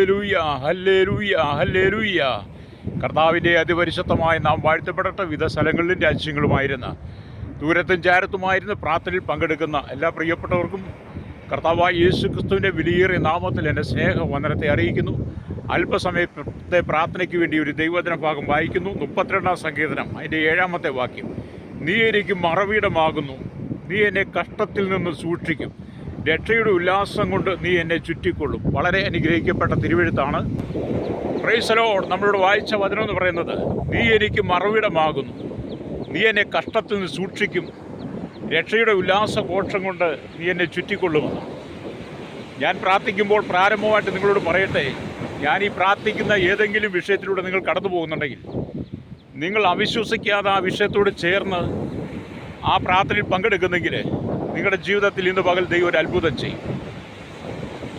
Hallelujah, hallelujah, hallelujah. കർത്താവിൻ്റെ അതിപരിശുദ്ധമായ നാം വാഴ്ത്തപ്പെടട്ടെ. വിവിധ സ്ഥലങ്ങളിലും രാജ്യങ്ങളുമായിരുന്ന ദൂരത്തും ചാരത്തുമായിരുന്ന പ്രാർത്ഥനയിൽ പങ്കെടുക്കുന്ന എല്ലാ പ്രിയപ്പെട്ടവർക്കും കർത്താവായ യേശു ക്രിസ്തുവിൻ്റെ വിലയേറിയ നാമത്തിൽ എൻ്റെ സ്നേഹവന്ദനത്തെ അറിയിക്കുന്നു. അല്പസമയത്തെ പ്രാർത്ഥനയ്ക്ക് വേണ്ടി ഒരു ദൈവവചന ഭാഗം വായിക്കുന്നു. 32-ാം സങ്കീർത്തനം അതിൻ്റെ 7-ാമത്തെ വാക്യം. നീ എനിക്ക് മറവിടമാകുന്നു, നീ എന്നെ കഷ്ടത്തിൽ നിന്ന് സൂക്ഷിക്കും, രക്ഷയുടെ ഉല്ലാസം കൊണ്ട് നീ എന്നെ ചുറ്റിക്കൊള്ളും. വളരെ അനുഗ്രഹിക്കപ്പെട്ട തിരുവെഴുത്താണ്. Praise the Lord. നമ്മളോട് വായിച്ച വചനം എന്ന് പറയുന്നത്, നീ എനിക്ക് മറവിടമാകുന്നു, നീ എന്നെ കഷ്ടത്തിൽ നിന്ന് സൂക്ഷിക്കും, രക്ഷയുടെ ഉല്ലാസഘോഷം കൊണ്ട് നീ എന്നെ ചുറ്റിക്കൊള്ളുമെന്ന്. ഞാൻ പ്രാർത്ഥിക്കുമ്പോൾ പ്രാരംഭമായിട്ട് നിങ്ങളോട് പറയട്ടെ, ഞാൻ ഈ പ്രാർത്ഥിക്കുന്ന ഏതെങ്കിലും വിഷയത്തിലൂടെ നിങ്ങൾ കടന്നു പോകുന്നുണ്ടെങ്കിൽ, നിങ്ങൾ അവിശ്വസിക്കാതെ ആ വിഷയത്തോട് ചേർന്ന് ആ പ്രാർത്ഥനയിൽ പങ്കെടുക്കുന്നെങ്കിൽ നിങ്ങളുടെ ജീവിതത്തിൽ ഇന്ന് പകൽ ദൈവം ഒരു അത്ഭുതം ചെയ്യും.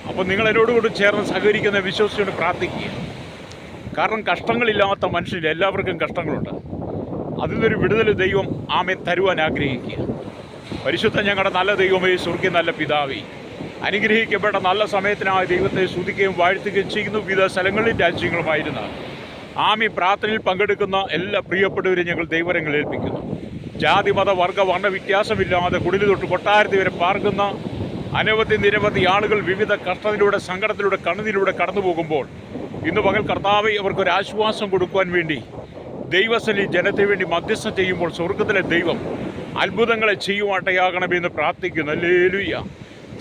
അപ്പോൾ നിങ്ങൾ എന്നോടുകൂടി ചേർന്ന് സഹകരിക്കുന്ന വിശ്വസിച്ചുകൊണ്ട് പ്രാർത്ഥിക്കുക. കാരണം കഷ്ടങ്ങളില്ലാത്ത മനുഷ്യരിൽ എല്ലാവർക്കും കഷ്ടങ്ങളുണ്ട്. അതിൽ നിന്നൊരു വിടുതൽ ദൈവം ആമേ തരുവാൻ ആഗ്രഹിക്കുക. പരിശുദ്ധ ഞങ്ങളുടെ നല്ല ദൈവമേ, സ്വർഗ്ഗീയ നല്ല പിതാവേ, അനുഗ്രഹിക്കപ്പെട്ട നല്ല സമയത്തിനായി ദൈവത്തെ സ്തുതിക്കുകയും വാഴ്ത്തുകയും ചെയ്യുന്നു. വിവിധ സ്ഥലങ്ങളിൽ രാജ്യങ്ങളുമായിരുന്ന ആമി പ്രാർത്ഥനയിൽ പങ്കെടുക്കുന്ന എല്ലാ പ്രിയപ്പെട്ടവരെയും ഞങ്ങൾ ദൈവരങ്ങൾ ഏൽപ്പിക്കുന്നു. ജാതി മത വർഗ വർണ്ണ വ്യത്യാസമില്ലാതെ കുടിൽ തൊട്ട് കൊട്ടാരത്തിൽ വരെ പാർക്കുന്ന നിരവധി ആളുകൾ വിവിധ കഷ്ടത്തിലൂടെ, സങ്കടത്തിലൂടെ, കണ്ണുനീരിലൂടെ കടന്നു പോകുമ്പോൾ ഇന്ന് പകൽ കർത്താവെ അവർക്കൊരാശ്വാസം കൊടുക്കുവാൻ വേണ്ടി ദൈവസലി ജനത്തെ വേണ്ടി മധ്യസ്ഥം ചെയ്യുമ്പോൾ സ്വർഗത്തിലെ ദൈവം അത്ഭുതങ്ങളെ ചെയ്യുവാട്ടയാകണമെന്ന് പ്രാർത്ഥിക്കുന്നു. ഹല്ലേലൂയ.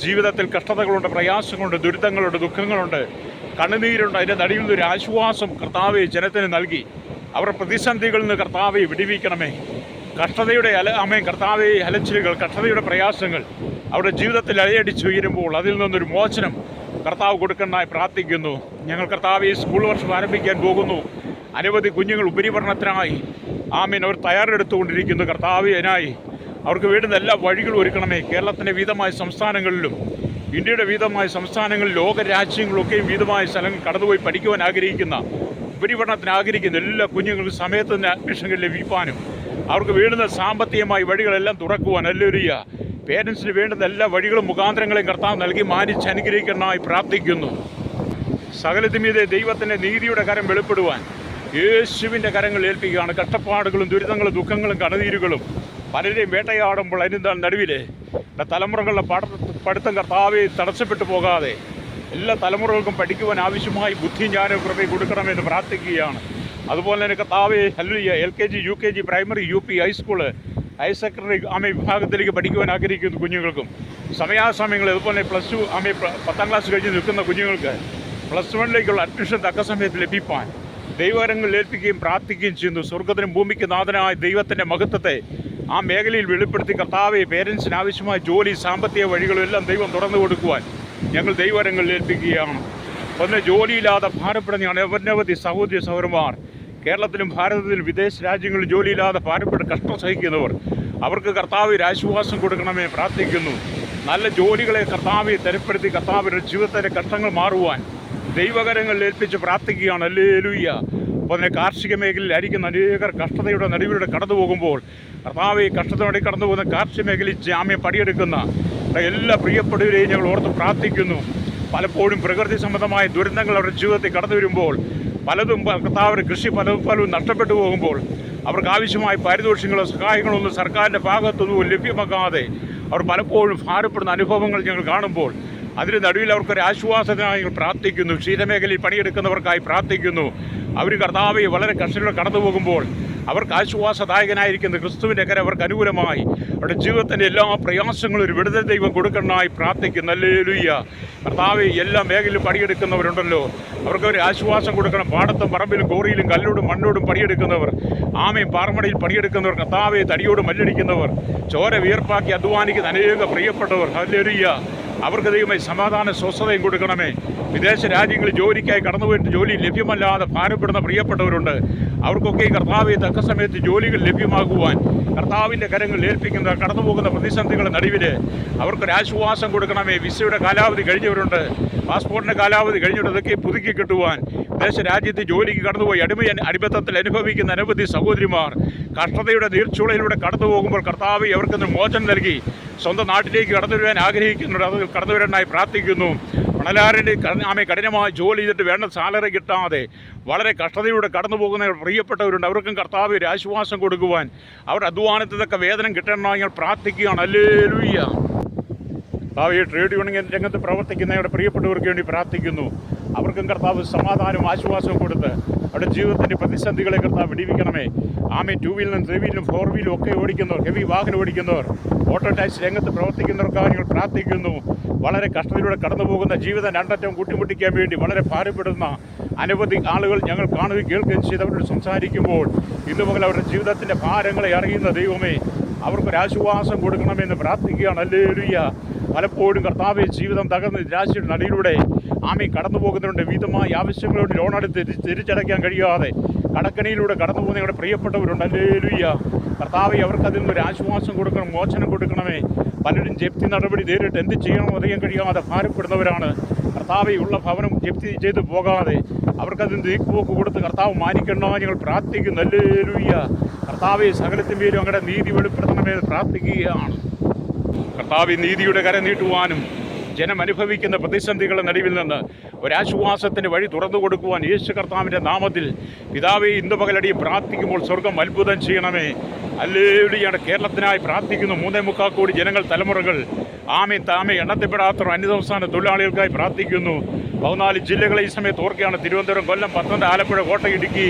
ജീവിതത്തിൽ കഷ്ടതകളുണ്ട്, പ്രയാസങ്ങളുണ്ട്, ദുരിതങ്ങളുണ്ട്, ദുഃഖങ്ങളുണ്ട്, കണ്ണുനീരുണ്ട്. അതിൻ്റെ നടുവിൽ നിന്നൊരു ആശ്വാസം കർത്താവെ ജനത്തിന് നൽകി അവരുടെ പ്രതിസന്ധികളിൽ നിന്ന് കർത്താവെ വിടുവിക്കണമേ. കഷ്ടതയുടെ കർത്താവെ അലച്ചിലുകൾ, കഷ്ടതയുടെ പ്രയാസങ്ങൾ അവരുടെ ജീവിതത്തിൽ അലയടിച്ചുയരുമ്പോൾ അതിൽ നിന്നൊരു മോചനം കർത്താവ് കൊടുക്കണമെന്നായി പ്രാർത്ഥിക്കുന്നു. ഞങ്ങൾ കർത്താവെ സ്കൂൾ വർഷം ആരംഭിക്കാൻ പോകുന്നു. അനവധി കുഞ്ഞുങ്ങൾ ഉപരിപഠനത്തിനായി അവർ തയ്യാറെടുത്തുകൊണ്ടിരിക്കുന്നു. കർത്താവിനായി അവർക്ക് വേണ്ടുന്ന എല്ലാ വഴികളും ഒരുക്കണമേ. കേരളത്തിൻ്റെ വിവിധമായ സംസ്ഥാനങ്ങളിലും ഇന്ത്യയുടെ വിവിധമായ സംസ്ഥാനങ്ങളിൽ ലോകരാജ്യങ്ങളിലൊക്കെയും വിവിധമായ സ്ഥലങ്ങൾ കടന്നുപോയി പഠിക്കുവാൻ ആഗ്രഹിക്കുന്ന, ഉപരിപഠനത്തിന് ആഗ്രഹിക്കുന്ന എല്ലാ കുഞ്ഞുങ്ങൾക്ക് സമയത്ത് തന്നെ അഡ്മിഷൻ ലഭിക്കാനും അവർക്ക് വേണ്ടുന്ന സാമ്പത്തികമായ വഴികളെല്ലാം തുറക്കുവാൻ, ഹല്ലേലൂയ, പേരൻസിന് വേണ്ടുന്ന എല്ലാ വഴികളും മുഖാന്തരങ്ങളെയും കർത്താവ് നൽകി മാനിച്ച് അനുഗ്രഹിക്കണമെന്നായി പ്രാർത്ഥിക്കുന്നു. സകലത്തിമീതെ ദൈവത്തിൻ്റെ നീതിയുടെ കരം വെളിപ്പെടുവാൻ യേശുവിൻ്റെ കരങ്ങൾ ഏൽപ്പിക്കുകയാണ്. കഷ്ടപ്പാടുകളും ദുരിതങ്ങളും ദുഃഖങ്ങളും കണ്ണുനീരുകളും പലരെയും വേട്ടയാടുമ്പോൾ അതിൻ്റെ നടുവിൽ തലമുറകളുടെ പഠിത്തം കർത്താവെ തടസ്സപ്പെട്ടു പോകാതെ എല്ലാ തലമുറകൾക്കും പഠിക്കുവാൻ ആവശ്യമായി ബുദ്ധി, ജ്ഞാനവും കൃപയും കൊടുക്കണമെന്ന് പ്രാർത്ഥിക്കുകയാണ്. അതുപോലെ തന്നെ കർത്താവെ hallelujah, LKG, UKG, primary, UP, high school, higher secondary വിഭാഗത്തിലേക്ക് പഠിക്കുവാൻ ആഗ്രഹിക്കുന്ന കുഞ്ഞുങ്ങൾക്കും സമയാസമയങ്ങൾ, അതുപോലെ +2 10ാം ക്ലാസ് കഴിഞ്ഞ് നിൽക്കുന്ന കുഞ്ഞുങ്ങൾക്ക് +1ലേക്കുള്ള അഡ്മിഷൻ തക്ക സമയത്ത് ലഭിക്കാൻ ദൈവകരങ്ങളിൽ ഏൽപ്പിക്കുകയും പ്രാർത്ഥിക്കുകയും ചെയ്യുന്നു. സ്വർഗത്തിനും ഭൂമിക്ക് നാഥനായ ദൈവത്തിൻ്റെ മഹത്വത്തെ ആ മേഖലയിൽ വെളിപ്പെടുത്തി കർത്താവെ പേരൻസിന് ആവശ്യമായ ജോലി, സാമ്പത്തിക വഴികളും എല്ലാം ദൈവം തുറന്നു കൊടുക്കുവാൻ ഞങ്ങൾ ദൈവകരങ്ങളിൽ ഏൽപ്പിക്കുകയാണ്. ഒന്ന്, ജോലിയില്ലാതെ ഭാരപ്പെടുന്ന അനവധി സഹോദരി സഹോദരന്മാർ കേരളത്തിലും ഭാരതത്തിലും വിദേശ രാജ്യങ്ങളിൽ ജോലിയില്ലാതെ ഭാരപ്പെട്ട് കഷ്ടം സഹിക്കുന്നവർ, അവർക്ക് കർത്താവ് ആശ്വാസം കൊടുക്കണമേ പ്രാർത്ഥിക്കുന്നു. നല്ല ജോലികളെ കർത്താവെ തരപ്പെടുത്തി കർത്താവിൻ്റെ ജീവിതത്തിൻ്റെ കഷ്ടങ്ങൾ മാറുവാൻ ദൈവകരങ്ങളിൽ ഏൽപ്പിച്ച് പ്രാർത്ഥിക്കുകയാണ്. ഹല്ലേലൂയ. അപ്പോൾ അതിനെ കാർഷിക മേഖലയിൽ ആയിരിക്കുന്ന അനേകർ കഷ്ടതയുടെ നടുവിലൂടെ കടന്നു പോകുമ്പോൾ കർത്താവെ കഷ്ടതയോടെ കടന്നു പോകുന്ന കാർഷിക മേഖലയിൽ ജാമ്യം പണിയെടുക്കുന്ന എല്ലാ പ്രിയപ്പെട്ടവരെയും ഞങ്ങൾ ഓർത്ത് പ്രാർത്ഥിക്കുന്നു. പലപ്പോഴും പ്രകൃതി സംബന്ധമായ ദുരന്തങ്ങൾ അവരുടെ ജീവിതത്തിൽ കടന്നു വരുമ്പോൾ പലതും കർത്താവിൻ്റെ കൃഷി പലവും നഷ്ടപ്പെട്ടു പോകുമ്പോൾ അവർക്ക് ആവശ്യമായ പാരിതോഷികങ്ങളോ സഹായങ്ങളോ ഒന്നും സർക്കാരിൻ്റെ ഭാഗത്തൊന്നും ലഭ്യമാക്കാതെ അവർ പലപ്പോഴും ഭാരപ്പെടുന്ന അനുഭവങ്ങൾ ഞങ്ങൾ കാണുമ്പോൾ അതിന് നടുവിൽ അവർക്കൊരു ആശ്വാസത്തിനായി പ്രാർത്ഥിക്കുന്നു. ക്ഷീരമേഖലയിൽ പണിയെടുക്കുന്നവർക്കായി പ്രാർത്ഥിക്കുന്നു. അവർ കർത്താവെ വളരെ കഷ്ടതയോടെ കടന്നു പോകുമ്പോൾ അവർക്ക് ആശ്വാസദായകനായിരിക്കുന്ന ക്രിസ്തുവിൻ്റെ കരം അവർക്ക് അനുകൂലമായി അവരുടെ ജീവിതത്തിൻ്റെ എല്ലാ പ്രയാസങ്ങളും ഒരു വിടുതൽ ദൈവം കൊടുക്കണമെന്നായി പ്രാർത്ഥിക്കുന്നു. ഹല്ലേലൂയ. കർത്താവെ എല്ലാ മേഖലയിലും പണിയെടുക്കുന്നവരുണ്ടല്ലോ, അവർക്ക് ഒരു ആശ്വാസം കൊടുക്കണം. പാടത്തും പറമ്പിലും കോറിയിലും കല്ലോടും മണ്ണോടും പണിയെടുക്കുന്നവർ, പാറമടയിൽ പണിയെടുക്കുന്നവർ, കർത്താവെ തടിയോട് മല്ലടിക്കുന്നവർ, ചോര വിയർപ്പാക്കി അധ്വാനിക്കുന്ന അനേക പ്രിയപ്പെട്ടവർ, ഹല്ലേലൂയ, അവർക്ക് ദൈവമായി സമാധാന സ്വസ്ഥതയും കൊടുക്കണമേ. വിദേശ രാജ്യങ്ങളിൽ ജോലിക്കായി കടന്നുപോയിട്ട് ജോലി ലഭ്യമല്ലാതെ ഭാരപ്പെടുന്ന പ്രിയപ്പെട്ടവരുണ്ട്. അവർക്കൊക്കെ കർത്താവെ തക്ക സമയത്ത് ജോലികൾ ലഭ്യമാകുവാൻ കർത്താവിൻ്റെ കരങ്ങൾ ഏൽപ്പിക്കുന്ന കടന്നു പോകുന്ന പ്രതിസന്ധികളുടെ നടുവിൽ അവർക്കൊരാശ്വാസം കൊടുക്കണമേ. വിസയുടെ കാലാവധി കഴിഞ്ഞവരുണ്ട്, പാസ്പോർട്ടിൻ്റെ കാലാവധി കഴിഞ്ഞിട്ടതൊക്കെ പുതുക്കി കിട്ടുവാൻ വിദേശ രാജ്യത്ത് ജോലിക്ക് കടന്നുപോയി അടിമത്തത്തിൽ അനുഭവിക്കുന്ന അനവധി സഹോദരിമാർ കഷ്ടതയുടെ നീർച്ചുളയിലൂടെ കടന്നു പോകുമ്പോൾ കർത്താവ് അവർക്കൊന്ന് മോചനം നൽകി സ്വന്തം നാട്ടിലേക്ക് കടന്നു വരാൻ ആഗ്രഹിക്കുന്നുണ്ട്. അത് കടന്നു വരാനായി പ്രാർത്ഥിക്കുന്നു. മണലാരൻ്റെ കഠിനമായി ജോലി ചെയ്തിട്ട് വേണ്ട സാലറി കിട്ടാതെ വളരെ കഷ്ടതയിലൂടെ കടന്നു പോകുന്ന പ്രിയപ്പെട്ടവരുണ്ട്. അവർക്കും കർത്താവ് ഒരു ആശ്വാസം കൊടുക്കുവാൻ അവരുടെ അധ്വാനത്തിനൊക്കെ വേതനം കിട്ടണമെങ്കിൽ പ്രാർത്ഥിക്കുകയാണ്. ഹല്ലേലൂയ. കർത്താവ് ഈ ട്രേഡ് യൂണിയൻ രംഗത്ത് പ്രവർത്തിക്കുന്നവരുടെ പ്രിയപ്പെട്ടവർക്ക് വേണ്ടി പ്രാർത്ഥിക്കുന്നു. അവർക്കും കർത്താവ് സമാധാനവും ആശ്വാസവും കൊടുത്ത് അവരുടെ ജീവിതത്തിൻ്റെ പ്രതിസന്ധികളെ കർത്താവ് വിടിവിക്കണമേ. ആമേ. 2 വീലിലും 3 വീലിലും 4 വീലും ഒക്കെ ഓടിക്കുന്നവർ, ഹെവി വാഹനം ഓടിക്കുന്നവർ, ഓട്ടോ ടാക്സി രംഗത്ത് പ്രവർത്തിക്കുന്നവർക്കായി ഞങ്ങൾ പ്രാർത്ഥിക്കുന്നു. വളരെ കഷ്ടതയിലൂടെ കടന്നു പോകുന്ന ജീവിതം രണ്ടറ്റം കൂട്ടിമുട്ടിക്കാൻ വേണ്ടി വളരെ ഭാരപ്പെടുന്ന അനവധി ആളുകൾ ഞങ്ങൾ കാണുകയും കേൾക്കുകയും ചെയ്തവരോട് സംസാരിക്കുമ്പോൾ ഇന്നു മുതൽ അവരുടെ ജീവിതത്തിൻ്റെ ഭാരങ്ങളെ അറിയുന്ന ദൈവമേ അവർക്കൊരാശ്വാസം കൊടുക്കണമെന്ന് പ്രാർത്ഥിക്കുകയാണ്. ഹല്ലേലൂയ. പലപ്പോഴും കർത്താവെ ജീവിതം തകർന്ന് നിരാശയുടെ നടിയിലൂടെ ആമി കടന്നു പോകുന്നവരുടെ വിധമായ ആവശ്യങ്ങളോട് ലോണെടുത്ത് തിരിച്ചടയ്ക്കാൻ കഴിയാതെ കടക്കണിയിലൂടെ കടന്നു പോകുന്ന ഞങ്ങളുടെ പ്രിയപ്പെട്ടവരുണ്ട്. ഹല്ലേലൂയ. കർത്താവെ അവർക്ക് അതിൽ നിന്നൊരു ആശ്വാസം കൊടുക്കണം, മോചനം കൊടുക്കണമേ. പലരും ജപ്തി നടപടി നേരിട്ട് എന്ത് ചെയ്യണമെന്ന് അറിയാൻ കഴിയാതെ ഭാരപ്പെടുന്നവരാണ്. കർത്താവെ ഉള്ള ഭവനം ജപ്തി ചെയ്ത് പോകാതെ അവർക്കതിന് നീക്കുപോക്ക് കൊടുത്ത് കർത്താവ് മാനിക്കണമെന്ന് ഞങ്ങൾ പ്രാർത്ഥിക്കുന്നു. ഹല്ലേലൂയ. കർത്താവെ സകലത്തിന്മേലും അങ്ങയുടെ നീതി വെളിപ്പെടുത്തണമെന്ന് പ്രാർത്ഥിക്കുകയാണ്. കർത്താവ് നീതിയുടെ കരം നീട്ടുവാനും ജനം അനുഭവിക്കുന്ന പ്രതിസന്ധികളുടെ നടുവിൽ നിന്ന് ഒരാശ്വാസത്തിൻ്റെ വഴി തുറന്നു കൊടുക്കുവാൻ യേശു കർത്താവിൻ്റെ നാമത്തിൽ പിതാവേ ഇന്ന് പകലടി പ്രാർത്ഥിക്കുമ്പോൾ സ്വർഗം അത്ഭുതം ചെയ്യണമേ. ഹല്ലേലൂയ. കേരളത്തിനായി പ്രാർത്ഥിക്കുന്നു. 3.25 കോടി ജനങ്ങൾ, തലമുറകൾ ആമേ താമേ എണ്ണത്തിൽപ്പെടാത്ത അന്യസംസ്ഥാന തൊഴിലാളികൾക്കായി പ്രാർത്ഥിക്കുന്നു. 14 ജില്ലകളെ ഈ സമയത്ത് ഓർക്കുകയാണ്. തിരുവനന്തപുരം, കൊല്ലം, പത്തനംതിട്ട, ആലപ്പുഴ, കോട്ടയം, ഇടുക്കി,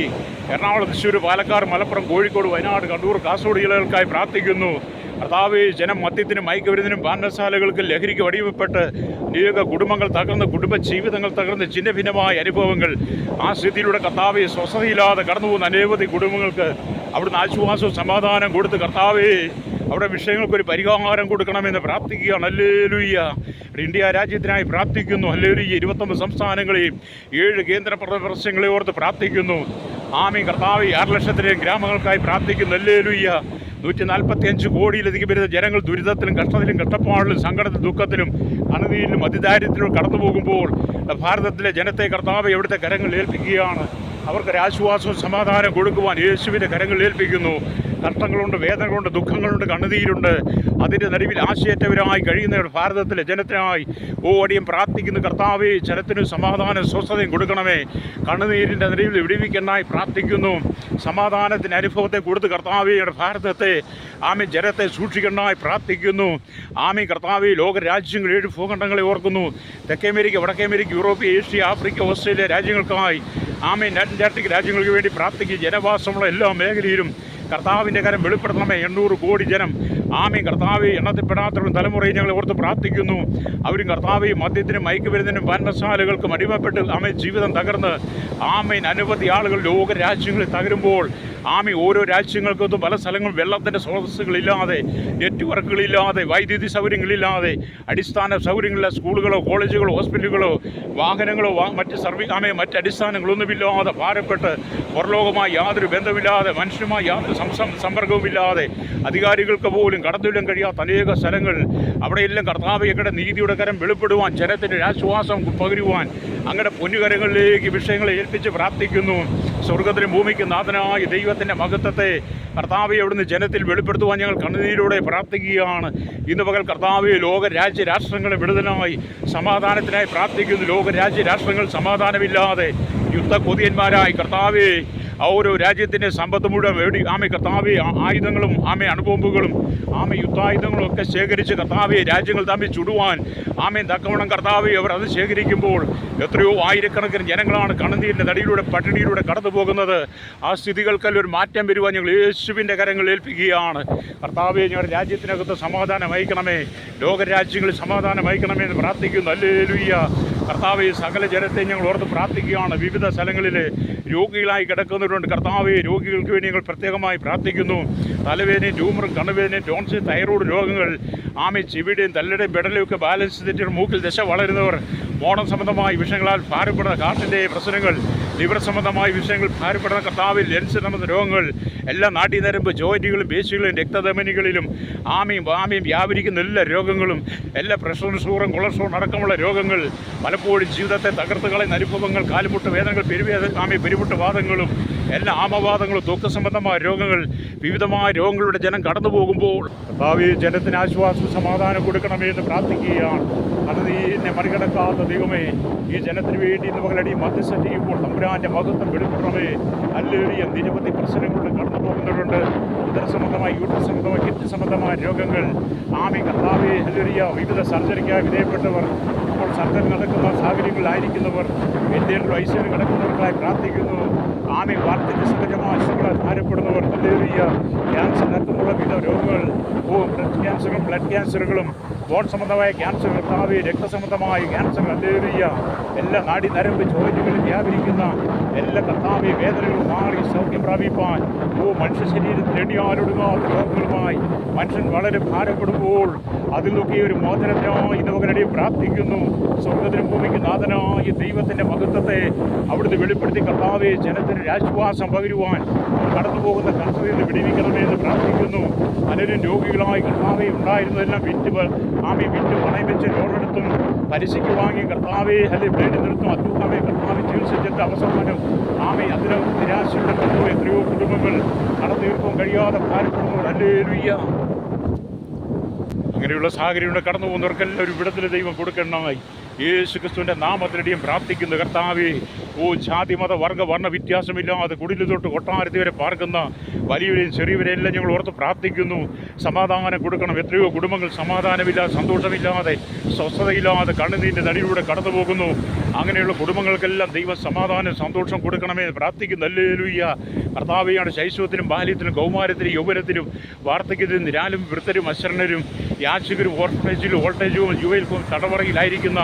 എറണാകുളം, തൃശ്ശൂർ, പാലക്കാട്, മലപ്പുറം, കോഴിക്കോട്, വയനാട്, കണ്ണൂർ, കാസർഗോഡ് ജില്ലകൾക്കായി പ്രാർത്ഥിക്കുന്നു. കർത്താവേ ജനം മദ്യത്തിനും മയക്കുമരുന്നിനും പാനശാലകൾക്ക് ലഹരിക്ക് അടിമപ്പെട്ട് അനേക കുടുംബങ്ങൾ തകർന്ന്, കുടുംബ ജീവിതങ്ങൾ തകർന്ന് ഛിന്ന ഭിന്നമായ അനുഭവങ്ങൾ ആ സ്ഥിതിയിലൂടെ കർത്താവെ സ്വസ്ഥതയില്ലാതെ കടന്നു പോകുന്ന അനവധി കുടുംബങ്ങൾക്ക് അവിടുന്ന് ആശ്വാസവും സമാധാനം കൊടുത്ത് കർത്താവേ അവിടെ വിഷയങ്ങൾക്കൊരു പരിഹാരം കൊടുക്കണമെന്ന് പ്രാർത്ഥിക്കുകയാണ്. ഹല്ലേലൂയ. ഇന്ത്യ രാജ്യത്തിനായി പ്രാർത്ഥിക്കുന്നു. ഹല്ലേലൂയ. 29 സംസ്ഥാനങ്ങളെയും 7 കേന്ദ്ര പ്രദേശങ്ങളെ ഓർത്ത് പ്രാർത്ഥിക്കുന്നു. ആമീൻ. കർത്താവേ 6 ലക്ഷത്തിലേയും ഗ്രാമങ്ങൾക്കായി പ്രാർത്ഥിക്കുന്നു. ഹല്ലേലൂയ. 145 കോടിയിലധികം വരുന്ന ജനങ്ങൾ ദുരിതത്തിലും കഷ്ടത്തിലും കഷ്ടപ്പാടിലും സങ്കടത്തിലും ദുഃഖത്തിലും അനീതിയിലും അതിദാരിദ്ര്യത്തിലും കടന്നു പോകുമ്പോൾ ഭാരതത്തിലെ ജനത്തെ കർത്താവ് എവിടുത്തെ കരങ്ങൾ ഏൽപ്പിക്കുകയാണ്. അവർക്കൊരാശ്വാസവും സമാധാനം കൊടുക്കുവാൻ യേശുവിൻ്റെ കരങ്ങൾ ഏൽപ്പിക്കുന്നു. കഷ്ടങ്ങളുണ്ട്, വേദനകളുണ്ട്, ദുഃഖങ്ങളുണ്ട്, കണ്ണുനീരുണ്ട്. അതിൻ്റെ നടുവിൽ ആശയറ്റവരായി കഴിയുന്നവർ ഭാരതത്തിലെ ജനത്തിനായി ഓടിയും പ്രാർത്ഥിക്കുന്നു. കർത്താവേ ജനത്തിന് സമാധാനം സ്വസ്ഥതയും കൊടുക്കണമേ. കണ്ണുനീരിൻ്റെ നടുവിൽ വിടുവിക്കാനായി പ്രാർത്ഥിക്കുന്നു. സമാധാനത്തിൻ്റെ അനുഭവത്തെ കൊടുത്ത് കർത്താവേ ഭാരതത്തെ ആമി ജനത്തെ സൂക്ഷിക്കണമായി പ്രാർത്ഥിക്കുന്നു. ആമി കർത്താവേ ലോകരാജ്യങ്ങൾ 7 ഭൂഖണ്ഡങ്ങളെ ഓർക്കുന്നു. തെക്കേ അമേരിക്ക, വടക്കേ America, Europe, Asia, Africa, Australia രാജ്യങ്ങൾക്കായി ആമി അന്റാർട്ടിക് രാജ്യങ്ങൾക്ക് വേണ്ടി പ്രാർത്ഥിക്കും. ജനവാസമുള്ള എല്ലാ മേഖലയിലും കർത്താവിൻ്റെ കരം വെളിപ്പെടുത്തണമേ. 800 കോടി ജനം ആമീൻ. കർത്താവെ എണ്ണത്തിൽപ്പെടാത്തവരും തലമുറയും ഞങ്ങൾ ഓർത്ത് പ്രാർത്ഥിക്കുന്നു. അവരും കർത്താവെ മദ്യത്തിനും മയക്കുമരുന്നിനും പാനശാലകൾക്കും അടിമപ്പെട്ട് ആമേ ജീവിതം തകർന്ന് ആമീൻ അനവധി ആളുകൾ ലോകരാജ്യങ്ങളിൽ തകരുമ്പോൾ ആമി ഓരോ രാജ്യങ്ങൾക്കൊന്നും പല സ്ഥലങ്ങളും വെള്ളത്തിൻ്റെ സ്രോതസ്സുകളില്ലാതെ, നെറ്റ്വർക്കുകളില്ലാതെ, വൈദ്യുതി സൗകര്യങ്ങളില്ലാതെ, അടിസ്ഥാന സൗകര്യങ്ങളില്ല, സ്കൂളുകളോ കോളേജുകളോ ഹോസ്പിറ്റലുകളോ വാഹനങ്ങളോ മറ്റ് അടിസ്ഥാനങ്ങളൊന്നുമില്ലാതെ ഭാരപ്പെട്ട് പുറലോകമായി യാതൊരു ബന്ധമില്ലാതെ, മനുഷ്യനുമായി യാതൊരു സമ്പർക്കവുമില്ലാതെ, അധികാരികൾക്ക് പോലും കടന്നുവിടാൻ കഴിയാത്ത അനേക സ്ഥലങ്ങൾ, അവിടെയെല്ലാം കർത്താവയുടെ നീതിയുടെ കരം വെളിപ്പെടുവാൻ, ജനത്തിൻ്റെ ആശ്വാസം പകരുവാൻ അങ്ങനെ പൊന്നുകരങ്ങളിലേക്ക് വിഷയങ്ങളെ ഏൽപ്പിച്ച് പ്രാർത്ഥിക്കുന്നു. സ്വർഗത്തിനും ഭൂമിക്ക് നാഥനായ ദൈവത്തിൻ്റെ മഹത്വത്തെ കർത്താവെ അവിടുന്ന് ജനത്തിൽ വെളിപ്പെടുത്തുവാൻ ഞങ്ങൾ കണ്ണുനീരോടെ പ്രാർത്ഥിക്കുകയാണ്. ഇന്ന് പകൽ കർത്താവെ ലോകരാജ്യ രാഷ്ട്രങ്ങളെ വിടുതലായി സമാധാനത്തിനായി പ്രാർത്ഥിക്കുന്നു. ലോകരാജ്യ രാഷ്ട്രങ്ങൾ സമാധാനമില്ലാതെ യുദ്ധ കൊതിയന്മാരായി കർത്താവെ ഓരോ രാജ്യത്തിൻ്റെ സമ്പത്ത് മുഴുവൻ ആമെ കർത്താവെ ആയുധങ്ങളും അണുബോംബുകളും യുദ്ധായുധങ്ങളും ഒക്കെ ശേഖരിച്ച് കർത്താവെ രാജ്യങ്ങൾ തമ്മിൽ ചുടുവാൻ തക്കവണ്ണം കർത്താവെ അവർ അത് ശേഖരിക്കുമ്പോൾ എത്രയോ ആയിരക്കണക്കിന് ജനങ്ങളാണ് കണ്ണുനീരിൻ്റെ നടിയിലൂടെ പട്ടിണിയിലൂടെ കടന്നു പോകുന്നത്. ആ സ്ഥിതികൾക്കെല്ലാം ഒരു മാറ്റം വരുവാൻ ഞങ്ങൾ യേശുവിൻ്റെ കരങ്ങൾ ഏൽപ്പിക്കുകയാണ്. കർത്താവെ ഞങ്ങളുടെ രാജ്യത്തിനകത്ത് സമാധാനം അയക്കണമേ, ലോകരാജ്യങ്ങളിൽ സമാധാനം അയക്കണമേ എന്ന് പ്രാർത്ഥിക്കുന്നു. ഹല്ലേലൂയ. കർത്താവെ സകല ജനത്തെ ഞങ്ങൾ ഓർത്ത് പ്രാർത്ഥിക്കുകയാണ്. വിവിധ സ്ഥലങ്ങളിൽ രോഗികളായി കിടക്കുന്നവരുണ്ട്. കർത്താവെ രോഗികൾക്ക് വേണ്ടി ഞങ്ങൾ പ്രത്യേകമായി പ്രാർത്ഥിക്കുന്നു. തലവേദനയും ട്യൂമറും കണ്ണുവേദനയും ടോൺസിൽ തൈറോയ്ഡ് രോഗങ്ങൾ ചെവിയുടെയും തലയുടെയും ബെടലും ഒക്കെ ബാലൻസ് തെറ്റിയുടെ മൂക്കിൽ ദശ വളരുന്നവർ, മോണം സംബന്ധമായ വിഷയങ്ങളാൽ ഭാരപ്പെടുന്ന ഹാർട്ടിൻ്റെ പ്രശ്നങ്ങൾ, ലിവർ സംബന്ധമായ വിഷയങ്ങൾ ഭാരപ്പെടുന്ന കർത്താവിൽ ലെൻസ് സംബന്ധ രോഗങ്ങൾ, എല്ലാ നാഡീനരമ്പ് ജോയിൻറ്റുകളും പേശികളും രക്തധമനികളിലും ആമയും വ്യാപരിക്കുന്ന എല്ലാ രോഗങ്ങളും, എല്ലാ പ്രഷറും ഷുഗറും കൊളസ്ട്രോളും അടക്കമുള്ള രോഗങ്ങൾ, പലപ്പോഴും ജീവിതത്തെ തകർത്ത് കളയുന്ന അനുഭവങ്ങൾ, കാലുമുട്ട് വേദനകൾ, പെരുമുട്ട് വാദങ്ങളും എല്ലാ ആമവാദങ്ങളും ദുഃഖസംബന്ധമായ രോഗങ്ങൾ, വിവിധമായ രോഗങ്ങളുടെ ജനം കടന്നു പോകുമ്പോൾ കർത്താവേ, ജനത്തിന് ആശ്വാസം സമാധാനം കൊടുക്കണമേ എന്ന് പ്രാർത്ഥിക്കുകയാണ്. അത് എന്നെ മറികടക്കാത്ത ദൈവമേ, ഈ ജനത്തിന് വേണ്ടി ഇന്ന് മകളടി മധ്യസ്ഥം ചെയ്യുമ്പോൾ തമ്പുരാൻ്റെ മഹത്വം വെളിപ്പെടണമേ. ഹല്ലേലൂയ. നിരവധി പ്രശ്നങ്ങളുടെ കടന്നു പോകുന്നവരുണ്ട്. ഉദര സംബന്ധമായ, യൂട്രസ് സംബന്ധമായ, കിഡ്നി സംബന്ധമായ രോഗങ്ങൾ. ആമീൻ കർത്താവേ, ഹല്ലേലൂയ. വിവിധ സർജറിക്കായി വിധേയപ്പെട്ടവർ, ഇപ്പോൾ സർജറി നടക്കുന്ന സാഹചര്യങ്ങളിലായിരിക്കുന്നവർ, എന്തെങ്കിലും ഐശ്വര്യം കിടക്കുന്നവർക്കായി പ്രാർത്ഥിക്കുന്നു. ആമീൻ. വാർദ്ധക്യ സഹജമായ അസുഖങ്ങളാൽ ഭാരപ്പെടുന്നവർ, ഹല്ലേലൂയ. ക്യാൻസർ അടക്കമുള്ള വിവിധ രോഗങ്ങൾ, ബ്രസ്റ്റ് ക്യാൻസറും ബ്ലഡ് ക്യാൻസറുകളും, ബോൺ സംബന്ധമായ ക്യാൻസർ, കർത്താവേ, രക്തസംബന്ധമായ ക്യാൻസർ, ഹല്ലേലൂയ. എല്ലാ നാഡി നരമ്പ് ജോയിന്റുകളിൽ വ്യാപരിക്കുന്ന എല്ലാ കർത്താവേ വേദനകളും മാറി സൗഖ്യം പ്രാപിപ്പാൻ മനുഷ്യ ശരീരത്തിൽ എണ്ണിയാലൊടുങ്ങാത്ത രോഗങ്ങളുമായി മനുഷ്യൻ വളരെ ഭാരപ്പെടുമ്പോൾ അതിൽ നിന്നൊക്കെ ഒരു മോചനത്തിനായി ഇന്നവകരുടെ പ്രാർത്ഥിക്കുന്നു. സ്വർഗത്തിനും ഭൂമിക്ക് നാഥനായ ദൈവത്തിൻ്റെ മഹത്വത്തെ അവിടുന്ന് വെളിപ്പെടുത്തി കർത്താവേ, ജനത്തിന് ആശ്വാസം പകരുവാൻ കടന്നു പോകുന്ന കർത്തവ്യം വിടിവിക്കണമേ എന്ന് പ്രാർത്ഥിക്കുന്നു. പലരും രോഗികളായി കർത്താവെ ഉണ്ടായിരുന്നതെല്ലാം വിറ്റ് പണയം വെച്ച് ലോണെടുത്തും പലിശയ്ക്ക് വാങ്ങി കർത്താവെ ബ്ലേഡ് നിർത്തും അത്യുത്തമേ കർത്താവ് ചികിത്സിച്ചിട്ട് അവസാനം അതിനകത്ത് നിരാശയുടെ എത്രയോ കുടുംബങ്ങൾ കടന്നു തീർക്കാൻ കഴിയാതെ ഭാരപ്പെടുന്നു. ഹല്ലേലൂയ. അങ്ങനെയുള്ള സാഹചര്യങ്ങളുടെ കടന്നു പോകുന്നവർക്കെല്ലാം ഒരു വിടുതൽ ദൈവം കൊടുക്കണമായി യേശു ക്രിസ്തുവിൻ്റെ നാമത്തിലടിയും പ്രാർത്ഥിക്കുന്നു. കർത്താവേ, ജാതി മത വർഗ്ഗ വർണ്ണ വ്യത്യാസമില്ലാതെ കുടിൽ തൊട്ട് കൊട്ടാരത്തി വരെ പാർക്കുന്ന വലിയവരെയും ചെറിയവരെല്ലാം ഞങ്ങൾ ഓർത്ത് പ്രാർത്ഥിക്കുന്നു. സമാധാനം കൊടുക്കണം. എത്രയോ കുടുംബങ്ങൾ സമാധാനമില്ലാതെ, സന്തോഷമില്ലാതെ, സ്വസ്ഥതയില്ലാതെ കണ്ണുനീരിൻ്റെ നടിയിലൂടെ കടന്നു പോകുന്നു. അങ്ങനെയുള്ള കുടുംബങ്ങൾക്കെല്ലാം ദൈവം സമാധാനം, സന്തോഷം കൊടുക്കണമേ പ്രാർത്ഥിക്കുന്നു. ഹല്ലേലൂയ. കർത്താവെയാണ് ശൈശവത്തിലും ബാല്യത്തിലും കൗമാരത്തിലും യൗവനത്തിലും വാർദ്ധക്യത്തിലും നിരാലും വൃദ്ധരും അശരണരും യാചകരും ഓർഫനേജിലും വോൾട്ടേജും യുവയിൽക്കും തടവറയിലായിരിക്കുന്ന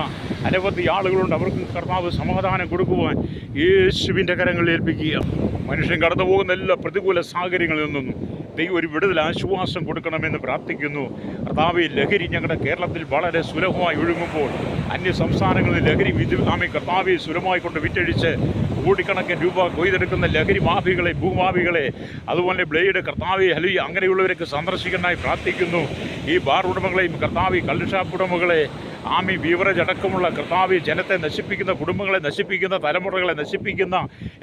അനവധി ആളുകളുണ്ട്. അവർക്ക് കർത്താവ് സമാധാനം കൊടുക്കുവാൻ യേശുവിൻ്റെ കരങ്ങളിൽ ഏൽപ്പിക്കുക. മനുഷ്യൻ കടന്നു പോകുന്ന എല്ലാ പ്രതികൂല സാഹചര്യങ്ങളിൽ നിന്നും ദൈവം ഒരു വിടുതൽ ആശ്വാസം കൊടുക്കണമെന്ന് പ്രാർത്ഥിക്കുന്നു. കർത്താവെ, ലഹരി ഞങ്ങളുടെ കേരളത്തിൽ വളരെ സുലഭമായി ഒഴുകുമ്പോൾ അന്യ സംസ്ഥാനങ്ങളിൽ ലഹരി കർത്താവെ സുലഭമായി കൊണ്ട് വിറ്റഴിച്ച് കോടിക്കണക്കിന് രൂപ കൊയ്തെടുക്കുന്ന ലഹരി മാഫികളെ, ഭൂമാഫികളെ, അതുപോലെ ബ്ലേഡ് കർത്താവെ ഹല്ലേലൂയ അങ്ങനെയുള്ളവരൊക്കെ സന്ദർശിക്കാനായി പ്രാർത്ഥിക്കുന്നു. ഈ ബാർ ഉടമകളെയും കർത്താവെ, കള്ളുഷാപ്പ് ഉടമകളെ, ബീവറേജ് അടക്കമുള്ള കർത്താവെ ജനത്തെ നശിപ്പിക്കുന്ന, കുടുംബങ്ങളെ നശിപ്പിക്കുന്ന, തലമുറകളെ നശിപ്പിക്കുന്ന